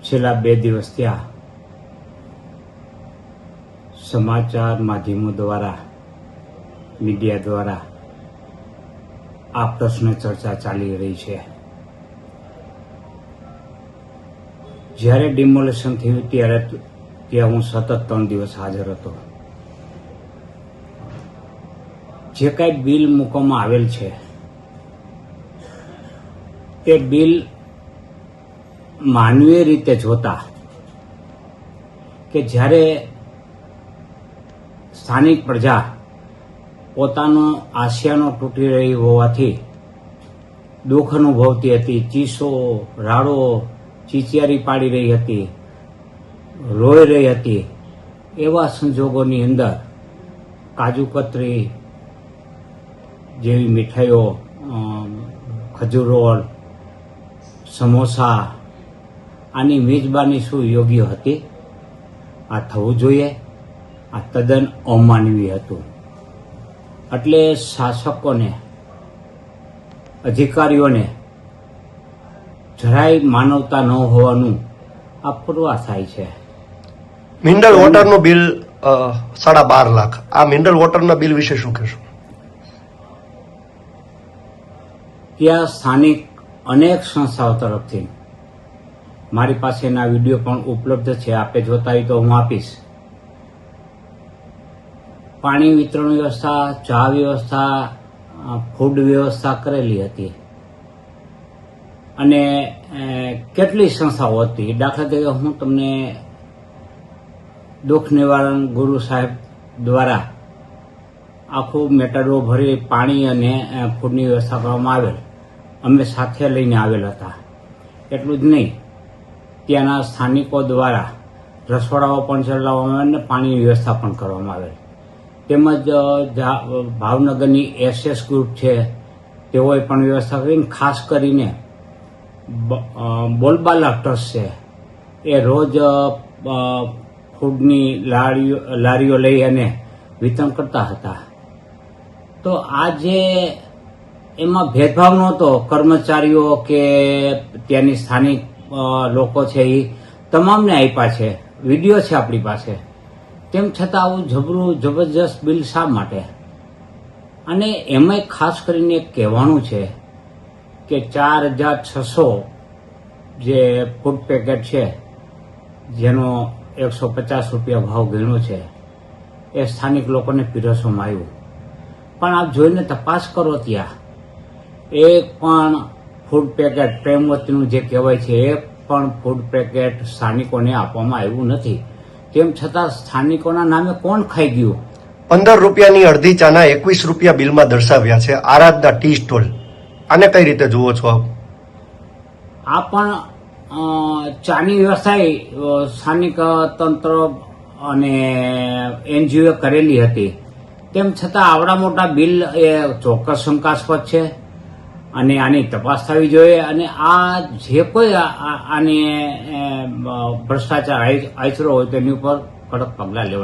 છેલ્લા 2 દિવસ ત્યાં સમાચાર માધ્યમો દ્વારા, મીડિયા દ્વારા આ પ્રશ્ન ચર્ચા ચાલી રહી છે. જ્યારે ડિમોલેશન થયું ત્યારે ત્યાં હું સતત 3 દિવસ હાજર હતો. જે કાંઈ બિલ મૂકવામાં આવેલ છે તે બિલ માનવીય રીતે જોતા કે જ્યારે સ્થાનિક પ્રજા પોતાનો આશિયાનો તૂટી રહી હોવાથી દુઃખ અનુભવતી હતી, ચીસો, રાડો, ચીચિયારી પાડી રહી હતી, રોઈ રહી હતી, એવા સંજોગોની અંદર કાજુ કતરી જેવી મીઠાઈઓ, ખજૂર રોલ, સમોસા, આની મેજબાની શું યોગ્ય હતી? આ થવું જોઈએ? આ તદ્દન અમાનવીય હતું. એટલે શાસકોને, અધિકારીઓને જરાય માનવતા ન હોવાનું આ પુરવાર થાય છે. મિનરલ વોટરનું બિલ 12.5 લાખ. આ મિનરલ વોટરના બિલ વિશે શું કહેશો? ત્યાં સ્થાનિક અનેક સંસ્થાઓ તરફથી મારી પાસેના વિડીયો પણ ઉપલબ્ધ છે. આપે જોતા હોય તો હું આપીશ. પાણી વિતરણ વ્યવસ્થા, ચા વ્યવસ્થા, ફૂડ વ્યવસ્થા કરેલી હતી. અને કેટલી સંસ્થાઓ હતી. દાખલા તરીકે હું તમને દુઃખ નિવારણ ગુરુ સાહેબ દ્વારા આખું મેટાડો ભરી પાણી અને ફૂડની વ્યવસ્થા કરવામાં આવેલ. અમે સાથે લઈને આવેલ હતા. એટલું જ નહીં, ત્યાંના સ્થાનિકો દ્વારા રસોડાઓ પણ ચલાવવામાં આવે અને પાણીની વ્યવસ્થા પણ કરવામાં આવેલ. તેમજ ભાવનગરની SS ગ્રુપ છે, તેઓએ પણ વ્યવસ્થા કરીને, ખાસ કરીને બોલબાલા ટ્રસ્ટ છે, એ રોજ ફૂડની લારીઓ લઈ અને વિતરણ કરતા હતા. તો આજે એમાં ભેદભાવ નહોતો. કર્મચારીઓ કે ત્યાંની સ્થાનિક લોકો છે એ તમામને આપ્યા છે. વિડીયો છે આપણી પાસે. તેમ છતાં આવું જબરજસ્ત બિલ શા માટે? અને એમાંય ખાસ કરીને કહેવાનું છે કે 4,600 જે ફૂડ પેકેટ છે, જેનો 150 રૂપિયા ભાવ ગણ્યો છે, એ સ્થાનિક લોકોને પીરસવામાં આવ્યું. પણ આપ જોઈને તપાસ કરો, ત્યાં એક પણ ફૂડ પેકેટ, પ્રેમવતીનું જે કહેવાય છે, એક પણ ફૂડ પેકેટ સ્થાનિકોને આપવામાં આવ્યું નથી. તેમ છતાં સ્થાનિકોના નામે કોણ ખાઈ ગયું? 15 રૂપિયાની અડધી ચાના 21 રૂપિયા બિલમાં દર્શાવ્યા છે. આરાધના ટી સ્ટોલ, આને કઈ રીતે જુઓ છો આપ? આ પણ ચાની વ્યવસ્થા સ્થાનિક તંત્ર અને NGO કરેલી હતી. તેમ છતાં આવડા મોટા બિલ એ ચોક્કસ શંકાસ્પદ છે અને આની તપાસ થવી જોઈએ. અને આ જે કોઈ આને ભ્રષ્ટાચાર આચરો હોય તેની ઉપર કડક પગલાં લેવા જોઈએ.